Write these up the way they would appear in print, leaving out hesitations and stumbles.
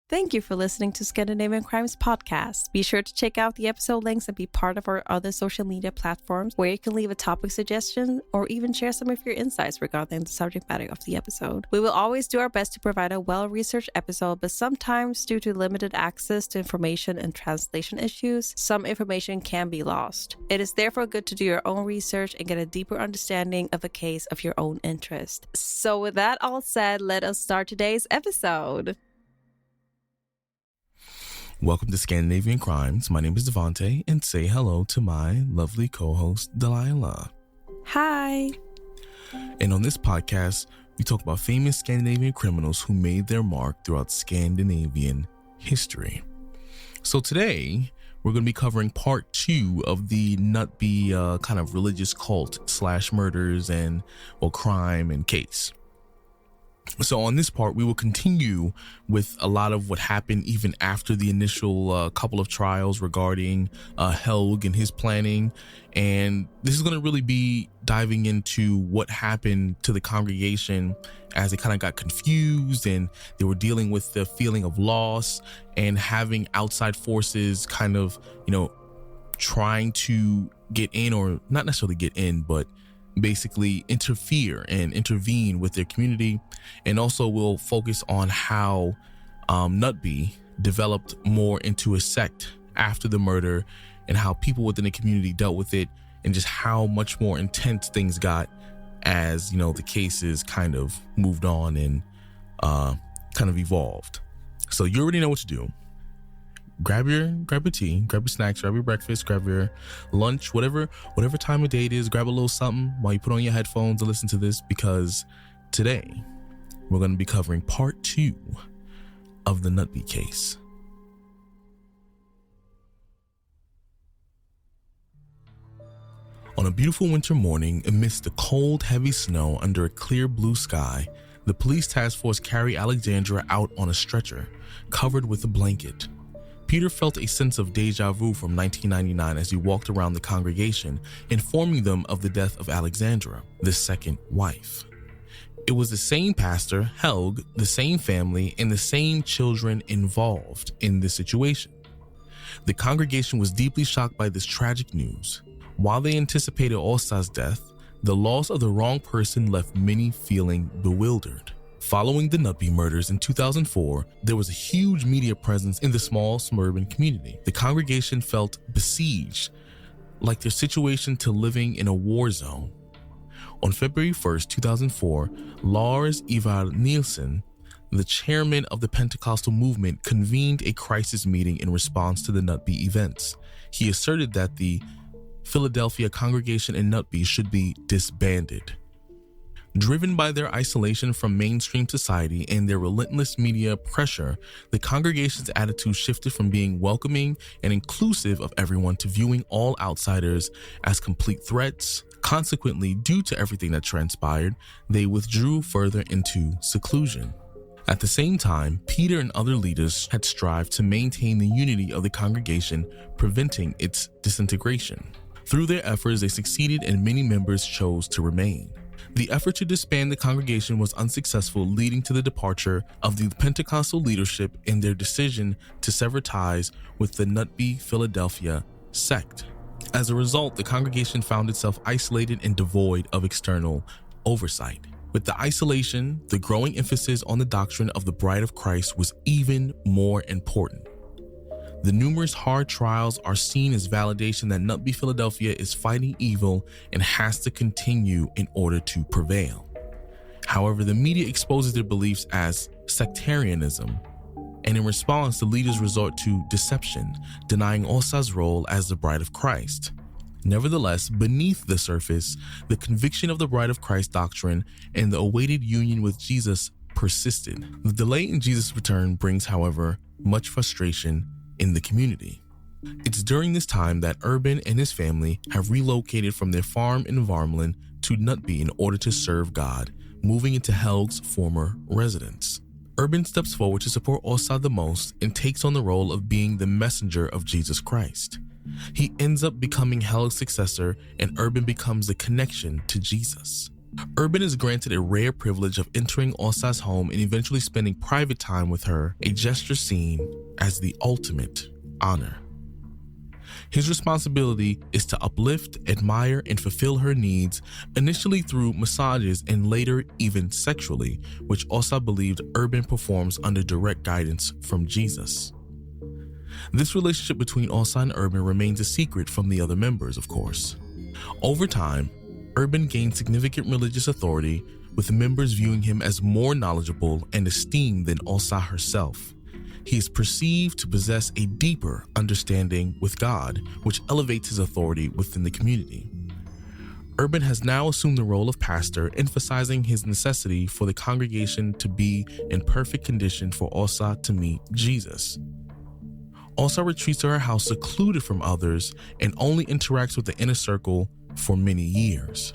Thank you for listening to Scandinavian Crimes Podcast. Be sure to check out the episode links and be part of our other social media platforms where you can leave a topic suggestion or even share some of your insights regarding the subject matter of the episode. We will always do our best to provide a well-researched episode, but sometimes due to limited access to information and translation issues, some information can be lost. It is therefore good to do your own research and get a deeper understanding of a case of your own interest. So with that all said, let us start today's episode. Welcome to Scandinavian Crimes. My name is Devante, and say hello to my lovely co-host, Delila. Hi. And on this podcast, we talk about famous Scandinavian criminals who made their mark throughout Scandinavian history. So today, we're going to be covering part 2 of the Knutby kind of religious cult / murders and crime and case. So on this part, we will continue with a lot of what happened even after the initial couple of trials regarding Helg and his planning. And this is going to really be diving into what happened to the congregation as they kind of got confused and they were dealing with the feeling of loss and having outside forces kind of, trying to get in, or not necessarily get in, but basically interfere and intervene with their community. And also we'll focus on how Knutby developed more into a sect after the murder and how people within the community dealt with it, and just how much more intense things got as the cases kind of moved on and kind of evolved. So you already know what to do. Grab your tea, grab your snacks, grab your breakfast, grab your lunch, whatever time of day it is. Grab a little something while you put on your headphones and listen to this, because today we're going to be covering part 2 of the Knutby case. On a beautiful winter morning, amidst the cold, heavy snow under a clear blue sky, the police task force carried Alexandra out on a stretcher, covered with a blanket. Peter felt a sense of deja vu from 1999 as he walked around the congregation, informing them of the death of Alexandra, the second wife. It was the same pastor, Helg, the same family, and the same children involved in this situation. The congregation was deeply shocked by this tragic news. While they anticipated Åsa's death, the loss of the wrong person left many feeling bewildered. Following the Knutby murders in 2004, there was a huge media presence in the small suburban community. The congregation felt besieged, like their situation to living in a war zone. On February 1st, 2004, Lars Ivar Nielsen, the chairman of the Pentecostal movement, convened a crisis meeting in response to the Knutby events. He asserted that the Philadelphia congregation in Knutby should be disbanded. Driven by their isolation from mainstream society and their relentless media pressure, the congregation's attitude shifted from being welcoming and inclusive of everyone to viewing all outsiders as complete threats. Consequently, due to everything that transpired, they withdrew further into seclusion. At the same time, Peter and other leaders had strived to maintain the unity of the congregation, preventing its disintegration. Through their efforts, they succeeded, and many members chose to remain. The effort to disband the congregation was unsuccessful, leading to the departure of the Pentecostal leadership and their decision to sever ties with the Knutby Philadelphia sect. As a result, the congregation found itself isolated and devoid of external oversight. With the isolation, the growing emphasis on the doctrine of the Bride of Christ was even more important. The numerous hard trials are seen as validation that Knutby Philadelphia is fighting evil and has to continue in order to prevail. However, the media exposes their beliefs as sectarianism, and in response, the leaders resort to deception, denying Åsa's role as the Bride of Christ. Nevertheless, beneath the surface, the conviction of the Bride of Christ doctrine and the awaited union with Jesus persisted. The delay in Jesus' return brings, however, much frustration in the community. It's during this time that Urban and his family have relocated from their farm in Värmland to Knutby in order to serve God, moving into Helg's former residence. Urban steps forward to support Åsa the most and takes on the role of being the messenger of Jesus Christ. He ends up becoming Helg's successor, and Urban becomes the connection to Jesus. Urban is granted a rare privilege of entering Åsa's home and eventually spending private time with her, a gesture seen as the ultimate honor. His responsibility is to uplift, admire, and fulfill her needs, initially through massages and later even sexually, which Åsa believed Urban performs under direct guidance from Jesus. This relationship between Åsa and Urban remains a secret from the other members, of course. Over time, Urban gained significant religious authority, with members viewing him as more knowledgeable and esteemed than Åsa herself. He is perceived to possess a deeper understanding with God, which elevates his authority within the community. Urban has now assumed the role of pastor, emphasizing his necessity for the congregation to be in perfect condition for Åsa to meet Jesus. Åsa retreats to her house secluded from others and only interacts with the inner circle for many years.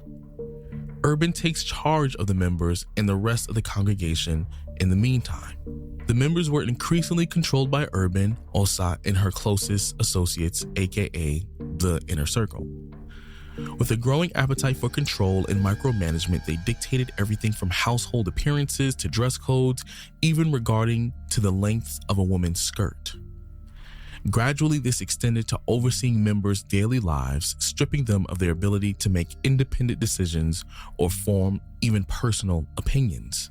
Urban takes charge of the members and the rest of the congregation in the meantime. The members were increasingly controlled by Urban, Åsa, and her closest associates, aka the inner circle. With a growing appetite for control and micromanagement, they dictated everything from household appearances to dress codes, even regarding to the length of a woman's skirt. Gradually, this extended to overseeing members' daily lives, stripping them of their ability to make independent decisions or form even personal opinions.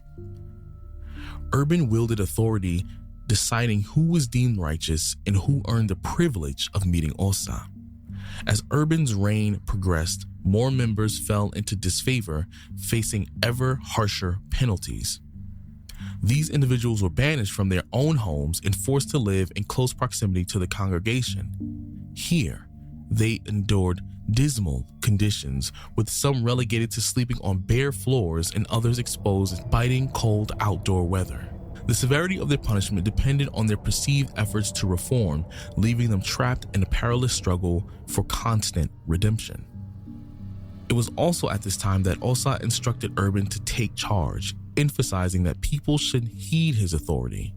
Urban wielded authority, deciding who was deemed righteous and who earned the privilege of meeting Åsa. As Urban's reign progressed, more members fell into disfavor, facing ever harsher penalties. These individuals were banished from their own homes and forced to live in close proximity to the congregation. Here, they endured dismal conditions, with some relegated to sleeping on bare floors and others exposed to biting cold outdoor weather. The severity of their punishment depended on their perceived efforts to reform, leaving them trapped in a perilous struggle for constant redemption. It was also at this time that Åsa instructed Urban to take charge, emphasizing that people should heed his authority.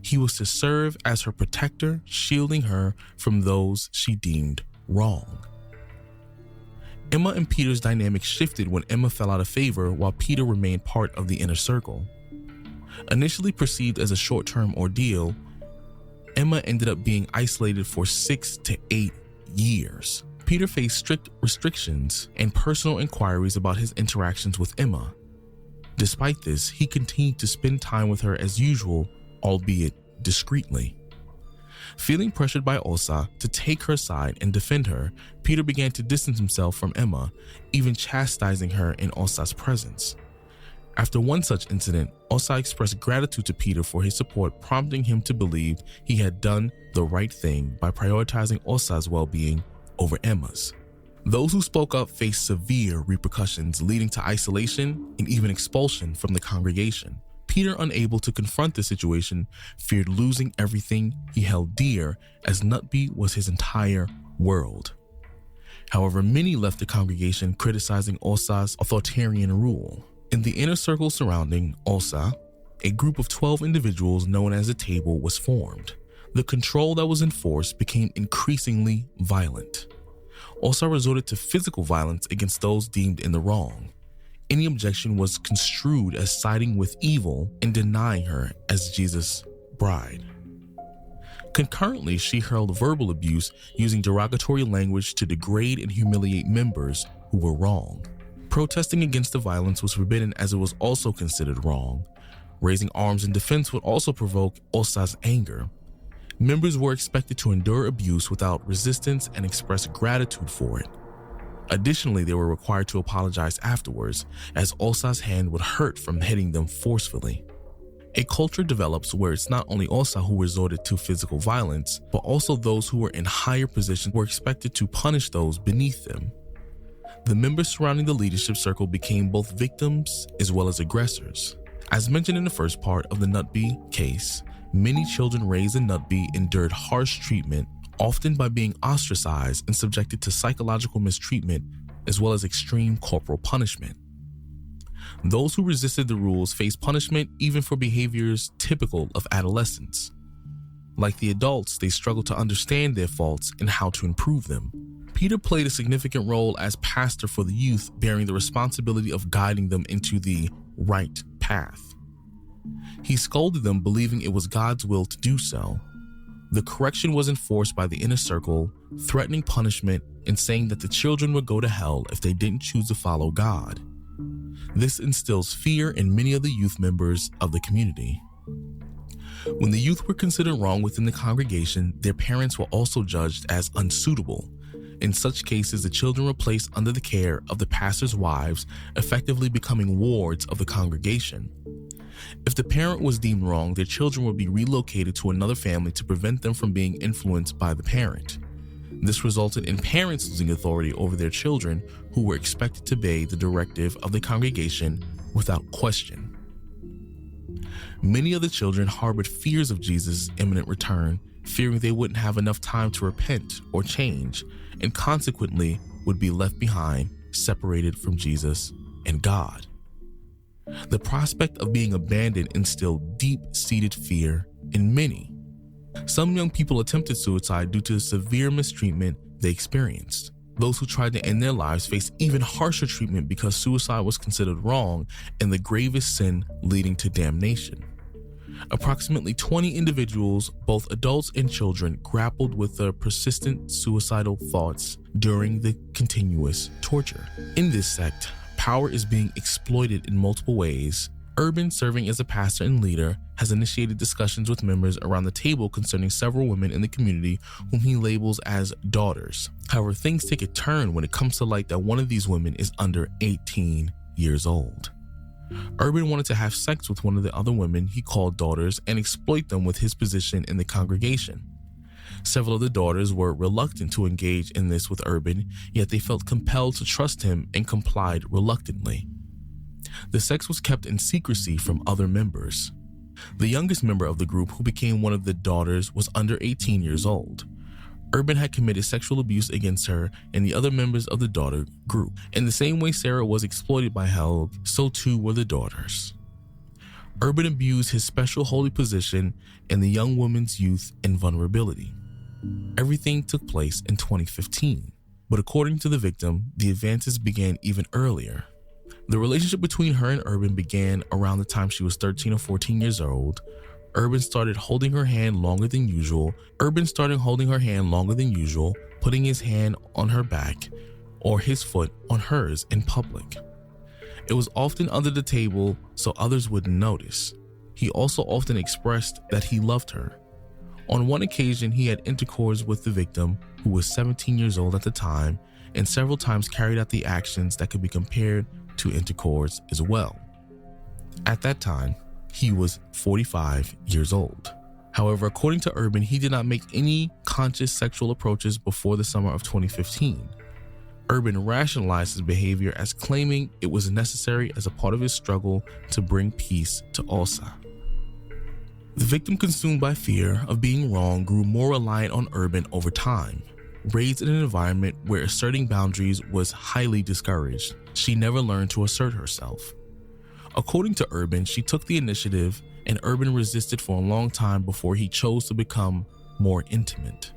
He was to serve as her protector, shielding her from those she deemed wrong. Emma and Peter's dynamic shifted when Emma fell out of favor while Peter remained part of the inner circle. Initially perceived as a short-term ordeal, Emma ended up being isolated for 6 to 8 years. Peter faced strict restrictions and personal inquiries about his interactions with Emma. Despite this, he continued to spend time with her as usual, albeit discreetly. Feeling pressured by Åsa to take her side and defend her, Peter began to distance himself from Emma, even chastising her in Åsa's presence. After one such incident, Åsa expressed gratitude to Peter for his support, prompting him to believe he had done the right thing by prioritizing Åsa's well-being over Emma's. Those who spoke up faced severe repercussions, leading to isolation and even expulsion from the congregation. Peter, unable to confront the situation, feared losing everything he held dear, as Knutby was his entire world. However, many left the congregation criticizing Åsa's authoritarian rule. In the inner circle surrounding Åsa, a group of 12 individuals known as a table was formed. The control that was enforced became increasingly violent. Åsa resorted to physical violence against those deemed in the wrong. Any objection was construed as siding with evil and denying her as Jesus' bride. Concurrently, she hurled verbal abuse, using derogatory language to degrade and humiliate members who were wrong. Protesting against the violence was forbidden, as it was also considered wrong. Raising arms in defense would also provoke Åsa's anger. Members were expected to endure abuse without resistance and express gratitude for it. Additionally, they were required to apologize afterwards, as Åsa's hand would hurt from hitting them forcefully. A culture develops where it's not only Åsa who resorted to physical violence, but also those who were in higher positions were expected to punish those beneath them. The members surrounding the leadership circle became both victims as well as aggressors. As mentioned in the first part of the Knutby case, many children raised in Knutby endured harsh treatment, often by being ostracized and subjected to psychological mistreatment as well as extreme corporal punishment. Those who resisted the rules faced punishment even for behaviors typical of adolescence. Like the adults, they struggled to understand their faults and how to improve them. Peter played a significant role as pastor for the youth, bearing the responsibility of guiding them into the right path. He scolded them, believing it was God's will to do so. The correction was enforced by the inner circle, threatening punishment and saying that the children would go to hell if they didn't choose to follow God. This instills fear in many of the youth members of the community. When the youth were considered wrong within the congregation, their parents were also judged as unsuitable. In such cases, the children were placed under the care of the pastor's wives, effectively becoming wards of the congregation. If the parent was deemed wrong, their children would be relocated to another family to prevent them from being influenced by the parent. This resulted in parents losing authority over their children, who were expected to obey the directive of the congregation without question. Many of the children harbored fears of Jesus' imminent return, fearing they wouldn't have enough time to repent or change, and consequently would be left behind, separated from Jesus and God. The prospect of being abandoned instilled deep-seated fear in many. Some young people attempted suicide due to the severe mistreatment they experienced. Those who tried to end their lives faced even harsher treatment because suicide was considered wrong and the gravest sin leading to damnation. Approximately 20 individuals, both adults and children, grappled with the persistent suicidal thoughts during the continuous torture. In this sect, power is being exploited in multiple ways. Urban, serving as a pastor and leader, has initiated discussions with members around the table concerning several women in the community whom he labels as daughters. However, things take a turn when it comes to light that one of these women is under 18 years old. Urban wanted to have sex with one of the other women he called daughters and exploit them with his position in the congregation. Several of the daughters were reluctant to engage in this with Urban, yet they felt compelled to trust him and complied reluctantly. The sex was kept in secrecy from other members. The youngest member of the group, who became one of the daughters, was under 18 years old. Urban had committed sexual abuse against her and the other members of the daughter group. In the same way Sarah was exploited by Held, so too were the daughters. Urban abused his special holy position and the young woman's youth and vulnerability. Everything took place in 2015, but according to the victim, the advances began even earlier. The relationship between her and Urban began around the time she was 13 or 14 years old. Urban started holding her hand longer than usual, putting his hand on her back or his foot on hers in public. It was often under the table so others wouldn't notice. He also often expressed that he loved her. On one occasion, he had intercourse with the victim, who was 17 years old at the time, and several times carried out the actions that could be compared to intercourse as well. At that time, he was 45 years old. However, according to Urban, he did not make any conscious sexual approaches before the summer of 2015. Urban rationalized his behavior as claiming it was necessary as a part of his struggle to bring peace to Åsa. The victim, consumed by fear of being wrong, grew more reliant on Urban over time. Raised in an environment where asserting boundaries was highly discouraged, she never learned to assert herself. According to Urban, she took the initiative, and Urban resisted for a long time before he chose to become more intimate.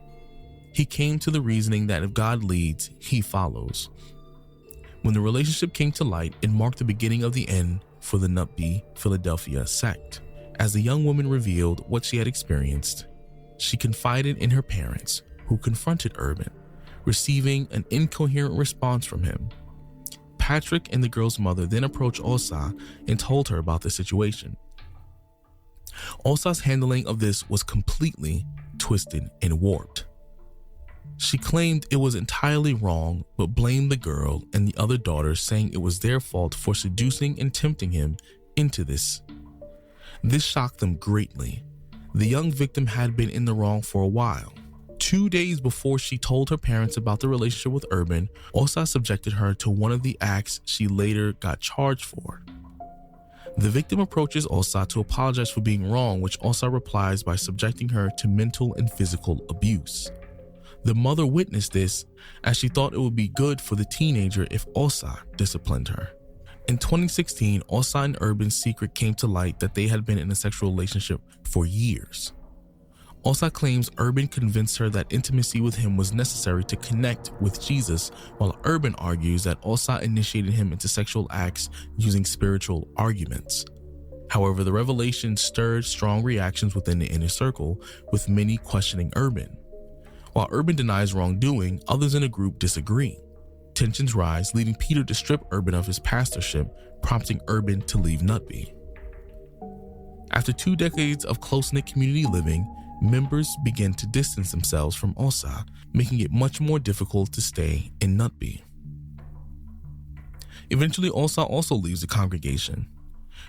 He came to the reasoning that if God leads, he follows. When the relationship came to light, it marked the beginning of the end for the Knutby Philadelphia sect. As the young woman revealed what she had experienced, she confided in her parents, who confronted Urban, receiving an incoherent response from him. Patrick and the girl's mother then approached Åsa and told her about the situation. Åsa's handling of this was completely twisted and warped. She claimed it was entirely wrong, but blamed the girl and the other daughters, saying it was their fault for seducing and tempting him into this. This shocked them greatly. The young victim had been in the wrong for a while. 2 days before she told her parents about the relationship with Urban, Åsa subjected her to one of the acts she later got charged for. The victim approaches Åsa to apologize for being wrong, which Åsa replies by subjecting her to mental and physical abuse. The mother witnessed this, as she thought it would be good for the teenager if Åsa disciplined her. In 2016, Åsa and Urban's secret came to light that they had been in a sexual relationship for years. Osa claims Urban convinced her that intimacy with him was necessary to connect with Jesus, while Urban argues that Osa initiated him into sexual acts using spiritual arguments. However, the revelation stirred strong reactions within the inner circle, with many questioning Urban. While Urban denies wrongdoing, others in the group disagree. Tensions rise, leading Peter to strip Urban of his pastorship, prompting Urban to leave Knutby. After 2 decades of close-knit community living, members begin to distance themselves from Osa, making it much more difficult to stay in Knutby. Eventually, Osa also leaves the congregation.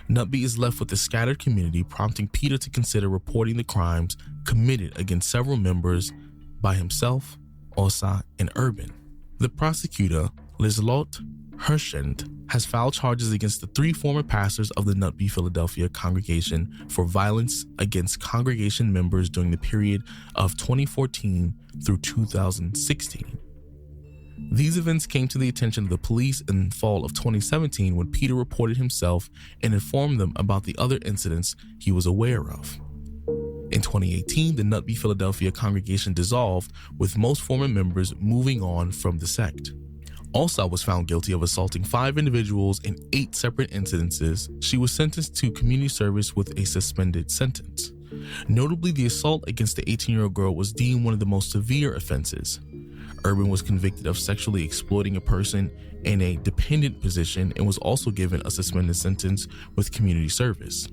Knutby is left with a scattered community, prompting Peter to consider reporting the crimes committed against several members by himself, Osa, and Urban. The prosecutor, Liselott Herschend, has filed charges against the 3 former pastors of the Knutby Philadelphia congregation for violence against congregation members during the period of 2014 through 2016. These events came to the attention of the police in fall of 2017 when Peter reported himself and informed them about the other incidents he was aware of. In 2018, the Knutby Philadelphia congregation dissolved, with most former members moving on from the sect. Osa was found guilty of assaulting 5 individuals in 8 separate incidences. She was sentenced to community service with a suspended sentence. Notably, the assault against the 18-year-old girl was deemed one of the most severe offenses. Urban was convicted of sexually exploiting a person in a dependent position and was also given a suspended sentence with community service.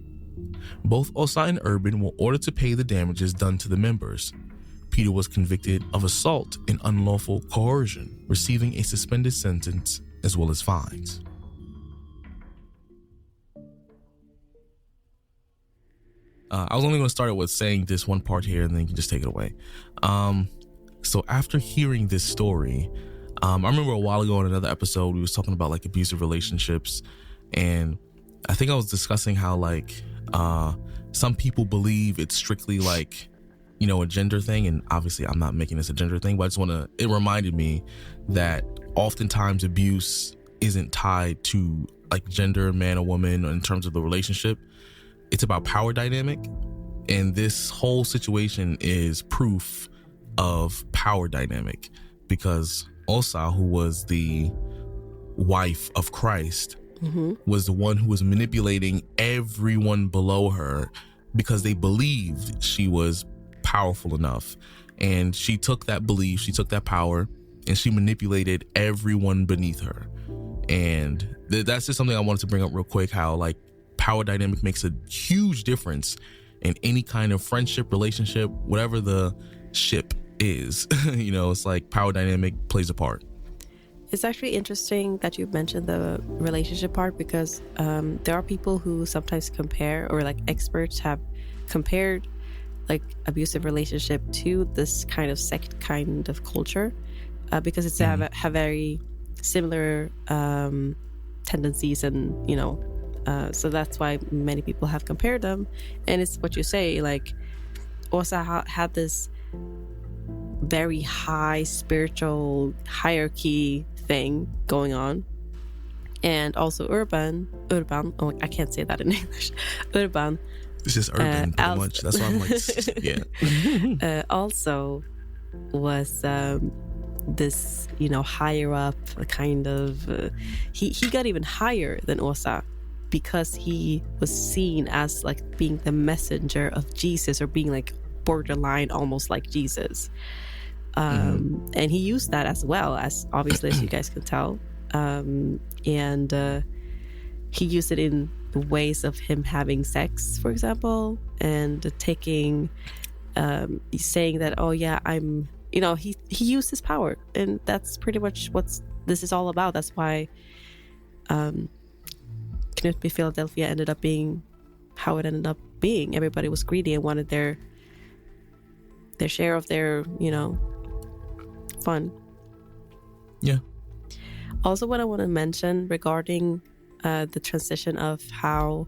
Both Osa and Urban were ordered to pay the damages done to the members. Peter was convicted of assault and unlawful coercion, receiving a suspended sentence as well as fines. I was only going to start it with saying this one part here, and then you can just take it away. So after hearing this story, I remember a while ago in another episode, we was talking about like abusive relationships, and I think I was discussing how like some people believe it's strictly like, you know, a gender thing, and obviously I'm not making this a gender thing, but I just want to, it reminded me that oftentimes abuse isn't tied to like gender, man or woman, in terms of the relationship. It's about power dynamic, and this whole situation is proof of power dynamic, because Osa, who was the wife of Christ, was the one who was manipulating everyone below her because they believed she was powerful enough. And she took that belief, she took that power, and she manipulated everyone beneath her. And that's just something I wanted to bring up real quick, how like power dynamic makes a huge difference in any kind of friendship, relationship, whatever the ship is. You know, it's like power dynamic plays a part. It's actually interesting that you mentioned the relationship part, because there are people who sometimes compare, or like experts have compared like abusive relationship to this kind of sect kind of culture, because it's have very similar tendencies, and you know, so that's why many people have compared them. And it's what you say, like Osa had this very high spiritual hierarchy thing going on, and also Urban, oh I can't say that in English, Urban, it's just Urban pretty much, that's why I'm like yeah. Also was this, you know, higher up kind of he got even higher than Osa, because he was seen as like being the messenger of Jesus, or being like borderline almost like Jesus. And he used that as well, as obviously as you guys can tell, and he used it in the ways of him having sex, for example, and taking saying that, oh yeah, I'm, you know, he used his power, and that's pretty much what this is all about. That's why Knutby Philadelphia ended up being how it ended up being. Everybody was greedy and wanted their share of their, you know, fun. Yeah. Also, what I want to mention regarding the transition of how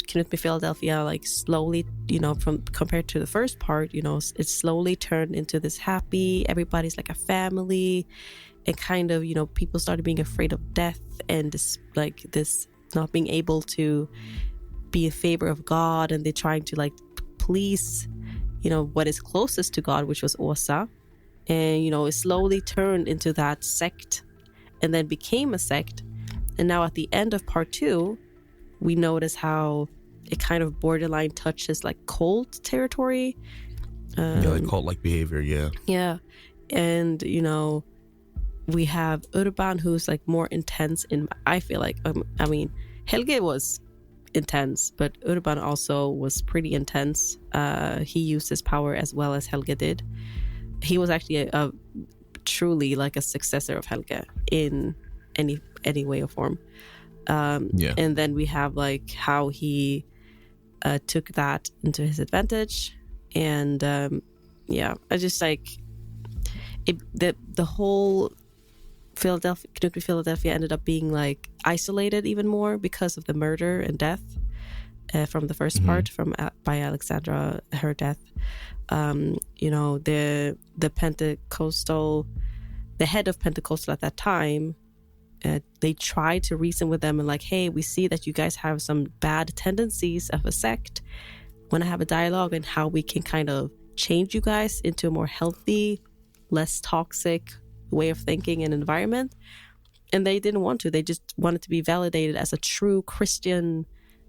Knutby Philadelphia, like slowly, you know, from compared to the first part, you know, it slowly turned into this happy, everybody's like a family, and kind of, you know, people started being afraid of death, and this like this not being able to be in favor of God, and they're trying to like please, what is closest to God, which was Åsa. And, it slowly turned into that sect and then became a sect. And now at the end of part 2, we notice how it kind of borderline touches like cult territory. Like cult-like behavior, yeah. Yeah. And, we have Urban, who's like more intense I feel like, Helge was intense, but Urban also was pretty intense. He used his power as well as Helge did. He was actually a truly like a successor of Helge in any way or form. And then we have like how he took that into his advantage. And I just like it, the whole Knutby Philadelphia ended up being like isolated even more because of the murder and death from the first part by Alexandra, her death. The Pentecostal, the head of Pentecostal at that time, they tried to reason with them and like, hey, we see that you guys have some bad tendencies of a sect. Want to have a dialogue on how we can kind of change you guys into a more healthy, less toxic way of thinking and environment. And they didn't want to. They just wanted to be validated as a true Christian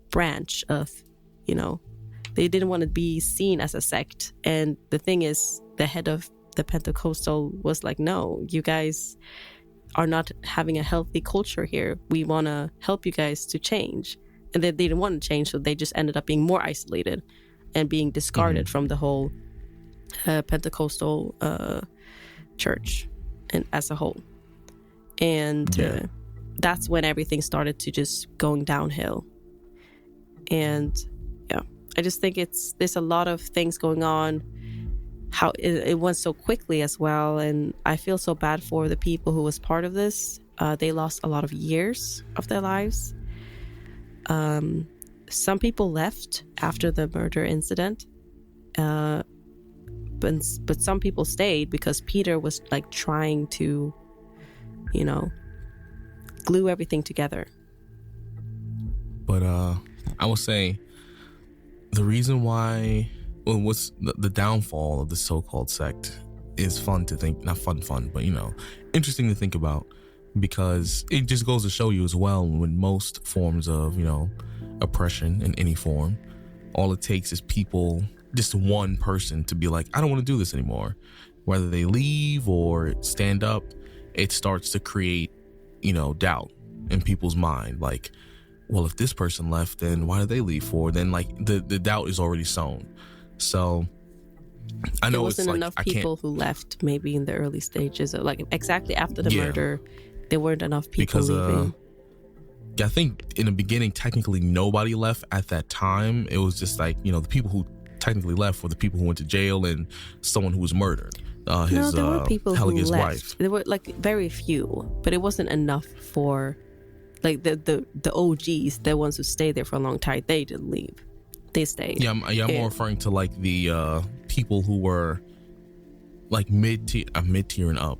branch of, they didn't want to be seen as a sect. And the thing is, the head of the Pentecostal was like, no, you guys are not having a healthy culture here. We want to help you guys to change. And they didn't want to change, so they just ended up being more isolated and being discarded from the whole Pentecostal church and as a whole. And that's when everything started to just going downhill. And I just think there's a lot of things going on, how it went so quickly as well. And I feel so bad for the people who was part of this. They lost a lot of years of their lives. Some people left after the murder incident, but some people stayed because Peter was like trying to, glue everything together. But I will say the reason why, what's the downfall of the so-called sect is fun to think, not fun, but interesting to think about, because it just goes to show you as well, when most forms of oppression in any form, all it takes is people, just one person to be like, I don't want to do this anymore. Whether they leave or stand up, it starts to create doubt in people's mind, like, well, if this person left, then why did they leave for? Then like the doubt is already sown. So I know there wasn't it's like, enough people who left maybe in the early stages, or like exactly after the murder, there weren't enough people leaving. I think in the beginning, technically nobody left at that time. It was just like, the people who technically left were the people who went to jail and someone who was murdered. There were people Helge's who left. wife. There were like very few, but it wasn't enough for like the OGs, the ones who stayed there for a long time. They didn't leave. They stayed. I'm more referring to like the people who were like mid-tier and up.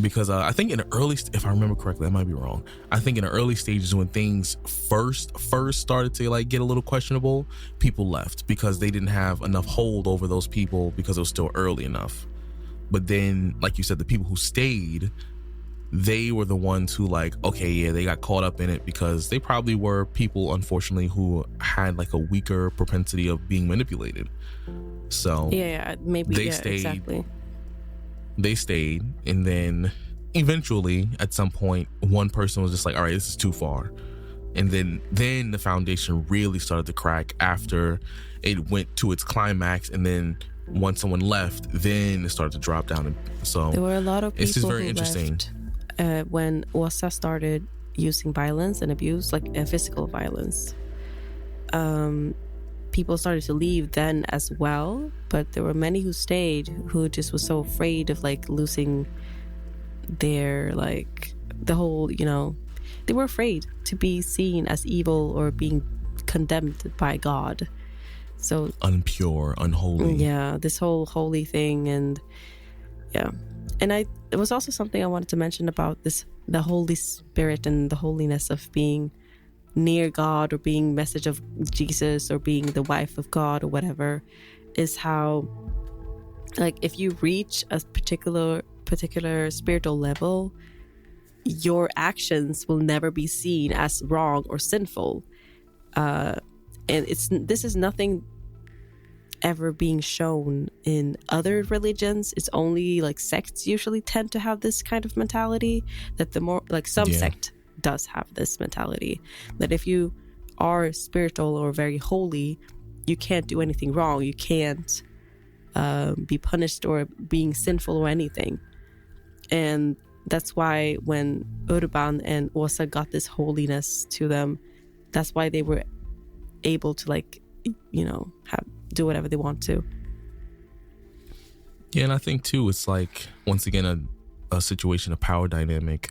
Because I think in the early, if I remember correctly, I might be wrong. I think in the early stages when things first started to like get a little questionable, people left because they didn't have enough hold over those people because it was still early enough. But then, like you said, the people who stayed, they were the ones who like, okay, yeah, they got caught up in it because they probably were people, unfortunately, who had like a weaker propensity of being manipulated. So maybe they stayed. Exactly. They stayed, and then eventually at some point one person was just like, all right, this is too far. And then the foundation really started to crack after it went to its climax, and then once someone left, then it started to drop down. And so there were a lot of people it's just very who interesting left when Åsa started using violence and abuse, like physical violence. People started to leave then as well, but there were many who stayed who just was so afraid of like losing their like the whole, they were afraid to be seen as evil or being condemned by God. So unpure, unholy. Yeah, this whole holy thing. And it was also something I wanted to mention about the Holy Spirit and the holiness of being near God, or being message of Jesus, or being the wife of God, or whatever. is how, like, if you reach a particular spiritual level, your actions will never be seen as wrong or sinful. And this is nothing ever being shown in other religions. It's only like sects usually tend to have this kind of mentality, that the more like some sect does have this mentality, that if you are spiritual or very holy, you can't do anything wrong, you can't be punished or being sinful or anything. And that's why when Urban and Åsa got this holiness to them, that's why they were able to, like, you know, do whatever they want to. Yeah, and I think too, it's like, once again, a situation of power dynamic.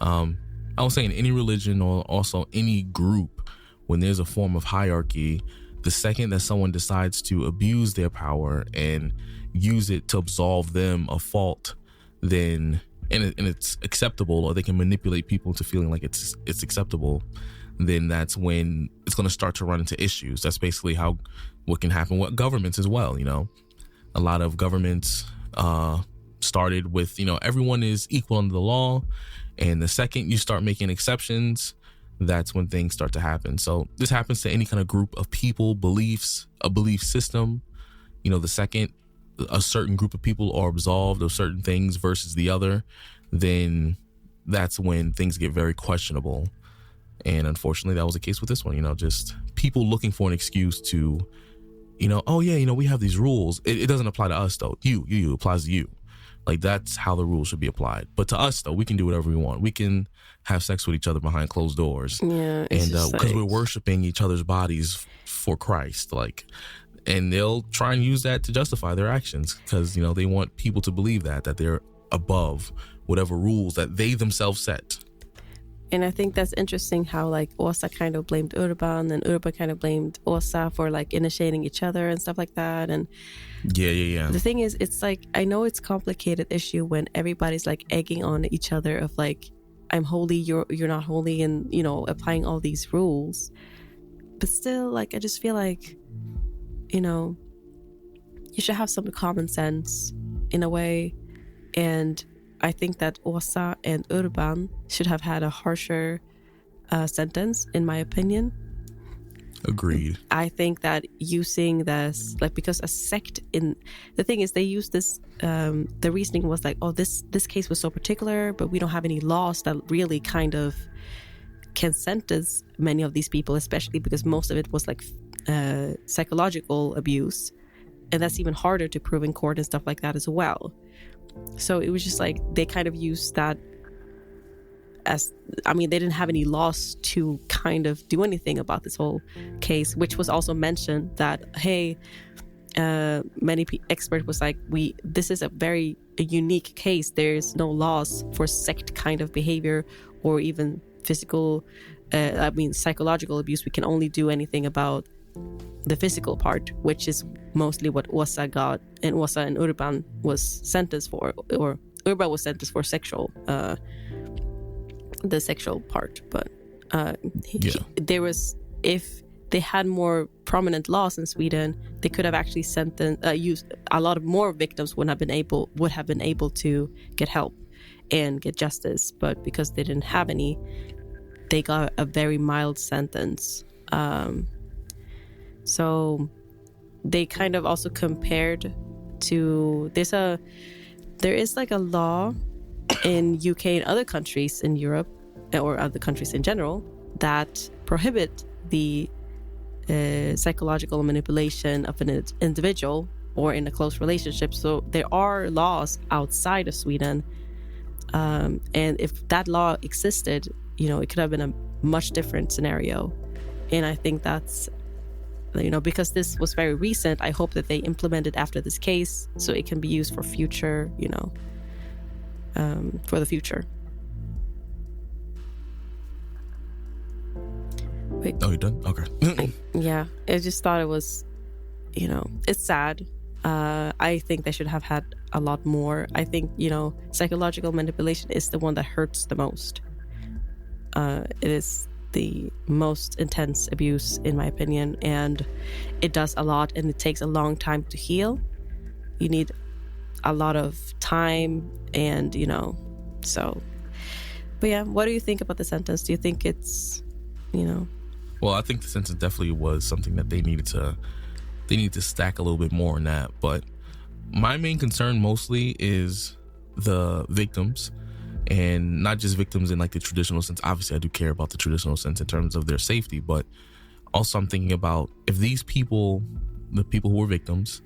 I would say in any religion or also any group, when there's a form of hierarchy, the second that someone decides to abuse their power and use it to absolve them of fault, then and it's acceptable, or they can manipulate people into feeling like it's acceptable, then that's when it's going to start to run into issues. That's basically what can happen with governments as well. You know, a lot of governments started with, you know, everyone is equal under the law, and the second you start making exceptions, that's when things start to happen. So this happens to any kind of group of people, beliefs, a belief system. You know, the second a certain group of people are absolved of certain things versus the other, then that's when things get very questionable. And unfortunately, that was the case with this one. You know, just people looking for an excuse to, you know, oh yeah, you know, we have these rules. It doesn't apply to us though. You applies to you. Like, that's how the rules should be applied. But to us though, we can do whatever we want. We can have sex with each other behind closed doors. Yeah, and because we're worshiping each other's bodies for Christ, like. And they'll try and use that to justify their actions, because, you know, they want people to believe that they're above whatever rules that they themselves set. And I think that's interesting how, like, Åsa kind of blamed Urban and Urban kind of blamed Åsa for, like, initiating each other and stuff like that. And yeah. The thing is, it's like, I know it's a complicated issue when everybody's like egging on each other of like, I'm holy, you're not holy, and, you know, applying all these rules. But still, like, I just feel like, you know, you should have some common sense in a way. And I think that Åsa and Urban should have had a harsher sentence, in my opinion. Agreed. I think that using this, like, because a sect the thing is, they use this, the reasoning was like, oh, this case was so particular, but we don't have any laws that really kind of can sentence many of these people, especially because most of it was like psychological abuse, and that's even harder to prove in court and stuff like that as well. So it was just like, they kind of used that as, I mean, they didn't have any laws to kind of do anything about this whole case, which was also mentioned that, hey, many experts was like, this is a very unique case. There's no laws for sect kind of behavior or even physical, psychological abuse. We can only do anything about the physical part, which is mostly what Åsa got, and Åsa and Urban was sentenced for, or Urban was sentenced for the sexual part. But there was, if they had more prominent laws in Sweden, they could have actually used a lot of more victims would have been able to get help and get justice. But because they didn't have any, they got a very mild sentence. So they kind of also compared to, there is like a law in UK and other countries in Europe, or other countries in general, that prohibit the psychological manipulation of an individual or in a close relationship. So there are laws outside of Sweden, and if that law existed, you know, it could have been a much different scenario. And I think that's, you know, because this was very recent, I hope that they implement it after this case so it can be used for future, you know, for the future. Wait. Oh, you're done? Okay. Yeah, I just thought it was, you know, it's sad. I think they should have had a lot more. I think, you know, psychological manipulation is the one that hurts the most. It is the most intense abuse, in my opinion, and it does a lot, and it takes a long time to heal. You need a lot of time, and so. But yeah, what do you think about the sentence? Do you think it's, Well, I think the sentence definitely was something that they needed to stack a little bit more on that. But my main concern mostly is the victims, and not just victims in like the traditional sense. Obviously, I do care about the traditional sense in terms of their safety, but also I'm thinking about if these people, the people who were victims,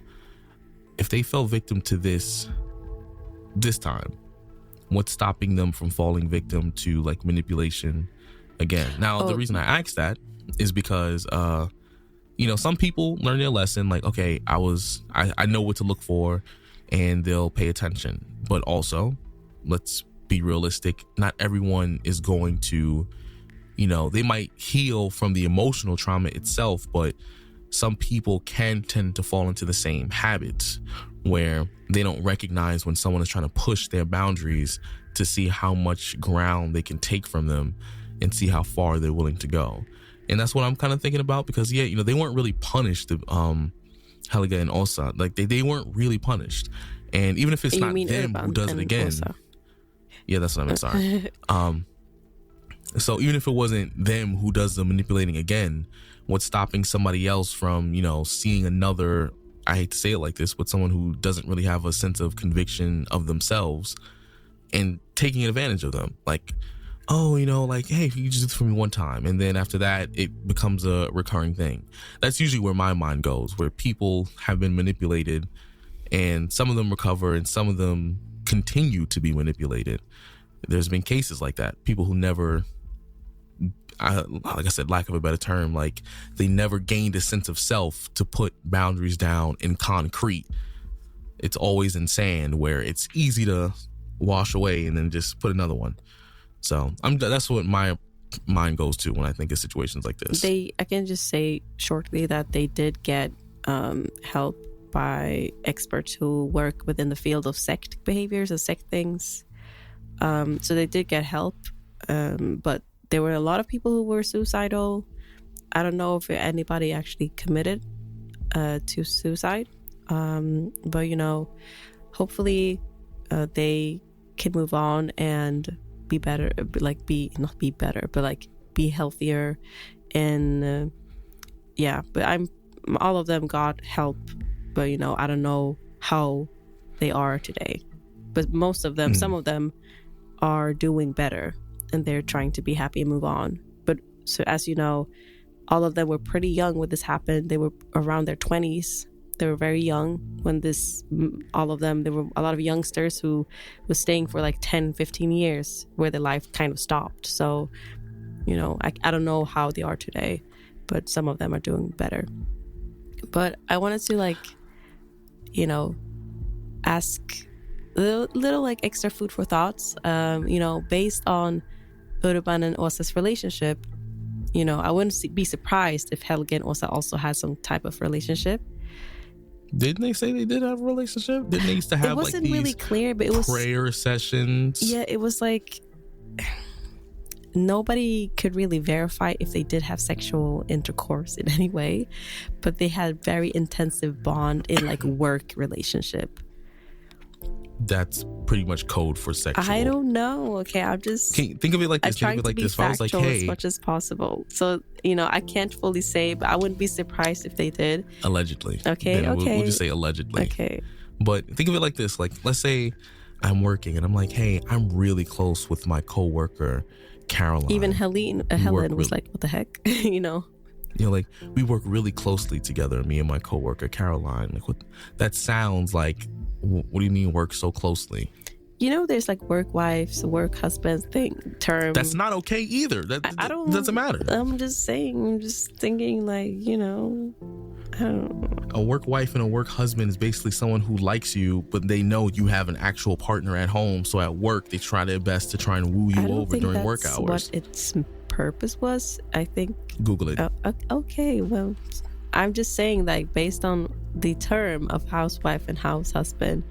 if they fell victim to this time, what's stopping them from falling victim to like manipulation again? Now, the reason I ask that is because, some people learn their lesson. Like, okay, I know what to look for, and they'll pay attention. But also, let's be realistic. Not everyone is going to, they might heal from the emotional trauma itself, but some people can tend to fall into the same habits where they don't recognize when someone is trying to push their boundaries to see how much ground they can take from them and see how far they're willing to go. And that's what I'm kind of thinking about, because they weren't really punished, Helga and Åsa. Like they weren't really punished. And even if it's not them who does it again. Åsa. Yeah, that's what I meant, sorry. So even if it wasn't them who does the manipulating again, what's stopping somebody else from, seeing another, I hate to say it like this, but someone who doesn't really have a sense of conviction of themselves and taking advantage of them? Like, hey, you just do this for me one time. And then after that, it becomes a recurring thing. That's usually where my mind goes, where people have been manipulated and some of them recover and some of them continue to be manipulated. There's been cases like that. People who never, like I said, lack of a better term, like they never gained a sense of self to put boundaries down in concrete. It's always in sand where it's easy to wash away and then just put another one. So that's what my mind goes to when I think of situations like this. I can just say shortly that they did get help by experts who work within the field of sect behaviors and sect things. So they did get help, but there were a lot of people who were suicidal. I don't know if anybody actually committed to suicide, but hopefully they can move on and be better, be healthier, and but all of them got help, but I don't know how they are today. But most of them, some of them are doing better and they're trying to be happy and move on. But so as you know, all of them were pretty young when this happened. They were around their 20s. They were very young when all of them, there were a lot of youngsters who was staying for like 10, 15 years where their life kind of stopped. So, I don't know how they are today, but some of them are doing better. But I wanted to ask a little like extra food for thoughts, based on Urban and Åsa's relationship. I wouldn't be surprised if Helga and Åsa also had some type of relationship. Didn't they say they did have a relationship? Didn't they used to have like these really clear, but it was prayer sessions? Yeah, it was like nobody could really verify if they did have sexual intercourse in any way, but they had very intensive bond in like work relationship. That's pretty much code for sexual. I don't know. Okay, I'm just think of it like this. Think of it like this. If I was like, hey, as much as possible. So I can't fully say, but I wouldn't be surprised if they did. Allegedly. Okay. Then we'll just say allegedly. Okay. But think of it like this. Like, let's say I'm working and I'm like, hey, I'm really close with my coworker, Caroline. Even Helen was like, what the heck, like we work really closely together, me and my coworker Caroline. Like, what? That sounds like. What do you mean work so closely? There's like work wives, work husbands term. That's not okay either. I don't. Doesn't matter. I'm just saying. I'm just thinking like, I don't know. A work wife and a work husband is basically someone who likes you, but they know you have an actual partner at home. So at work, they try their best to try and woo you over during work hours. What its purpose was, I think. Google it. Okay, well, I'm just saying, like, based on the term of housewife and house husband,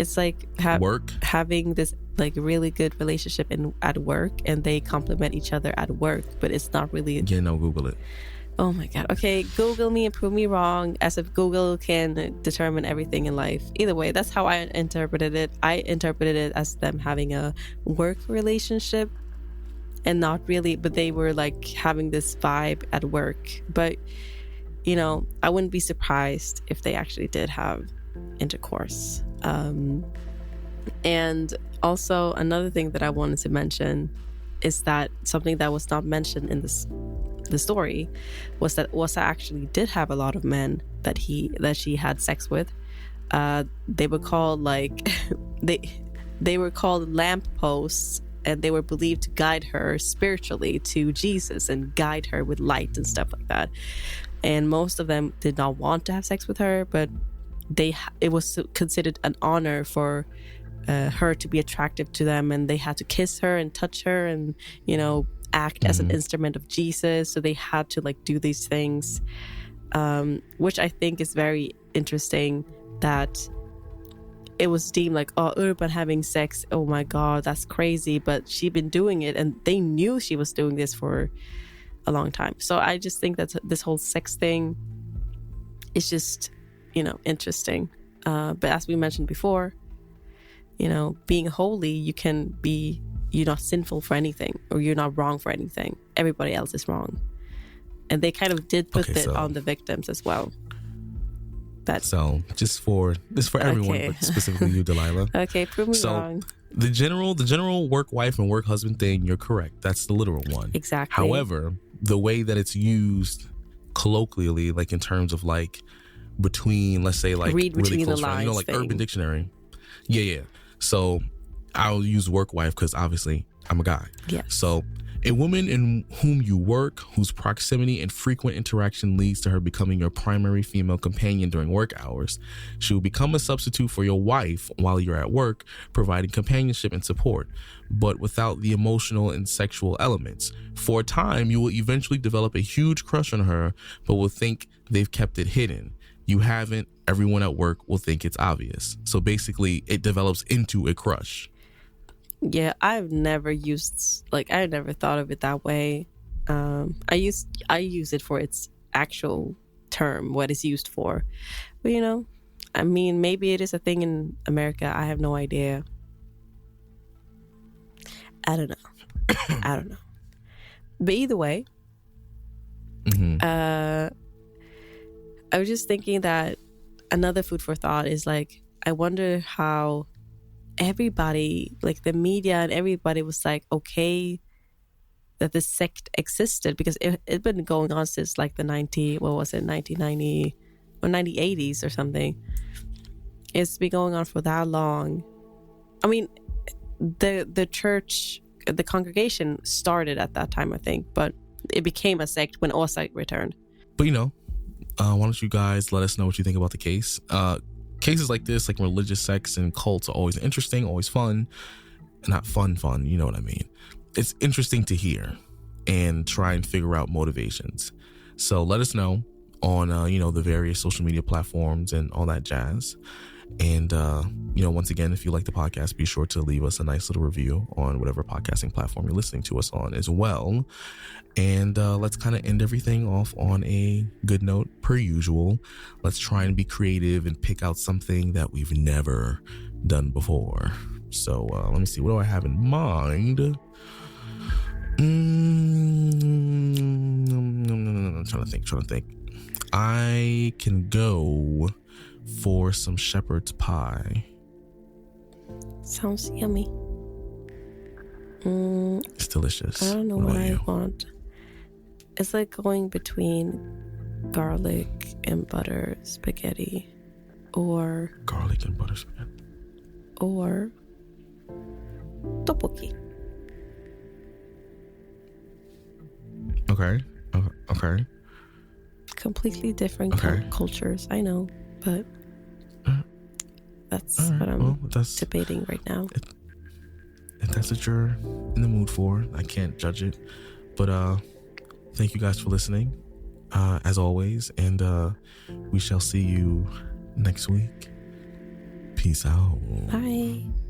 it's like work, having this like really good relationship at work, and they complement each other at work, but it's not really. Yeah, no, Google it. Oh my God. Okay, Google me and prove me wrong, as if Google can determine everything in life. Either way, that's how I interpreted it. I interpreted it as them having a work relationship, and not really, but they were like having this vibe at work. But, you know, I wouldn't be surprised if they actually did have intercourse. And also another thing that I wanted to mention is that something that was not mentioned in the story was that Åsa actually did have a lot of men that she had sex with. They were called like they were called lampposts, and they were believed to guide her spiritually to Jesus and guide her with light and stuff like that. And most of them did not want to have sex with her, but it was considered an honor for her to be attractive to them, and they had to kiss her and touch her and, you know, act as an instrument of Jesus. So they had to like do these things, which I think is very interesting, that it was deemed like, oh, Urban having sex, oh my God, that's crazy. But she'd been doing it, and they knew she was doing this for a long time. So I just think that this whole sex thing is just, you know, interesting. But as we mentioned before, you know, being holy, you're not sinful for anything, or you're not wrong for anything. Everybody else is wrong. And they kind of did put it on the victims as well. So just for everyone, Okay. but specifically you, Delila. Okay, prove me wrong. The general work wife and work husband thing, you're correct. That's the literal one. Exactly. However, the way that it's used colloquially, like in terms of like between, let's say, like read really between close the friends, lines, you know, like thing. Urban Dictionary. Yeah. So I'll use work wife because obviously I'm a guy. Yeah. So a woman in whom you work, whose proximity and frequent interaction leads to her becoming your primary female companion during work hours. She will become a substitute for your wife while you're at work, providing companionship and support, but without the emotional and sexual elements. For a time, you will eventually develop a huge crush on her, but will think they've kept it hidden. You haven't. Everyone at work will think it's obvious. So basically, it develops into a crush. Yeah, I never thought of it that way. I use it for its actual term, what it's used for. But, you know, I mean, maybe it is a thing in America. I have no idea. I don't know. But either way, I was just thinking that another food for thought is like, I wonder how everybody, like the media and everybody, was like okay that this sect existed, because it'd been going on since like the 1990 or 1980s or something. It's been going on for that long. I mean, the church, the congregation started at that time, I think, but it became a sect when Åsa returned. But you know, why don't you guys let us know what you think about the case? Cases like this, like religious sects and cults, are always interesting, always fun. Not fun, you know what I mean. It's interesting to hear and try and figure out motivations. So let us know on, the various social media platforms and all that jazz. And, once again, if you like the podcast, be sure to leave us a nice little review on whatever podcasting platform you're listening to us on as well. And let's kind of end everything off on a good note, per usual. Let's try and be creative and pick out something that we've never done before. So let me see. What do I have in mind? I'm trying to think. I can go for some shepherd's pie. Sounds yummy. It's delicious. I don't know what I want. It's like going between garlic and butter spaghetti, or tteokbokki. Okay. Completely different cultures, I know, but that's right, what I'm debating right now. If that's what you're in the mood for, I can't judge it. But thank you guys for listening, as always, and we shall see you next week. Peace out. Bye.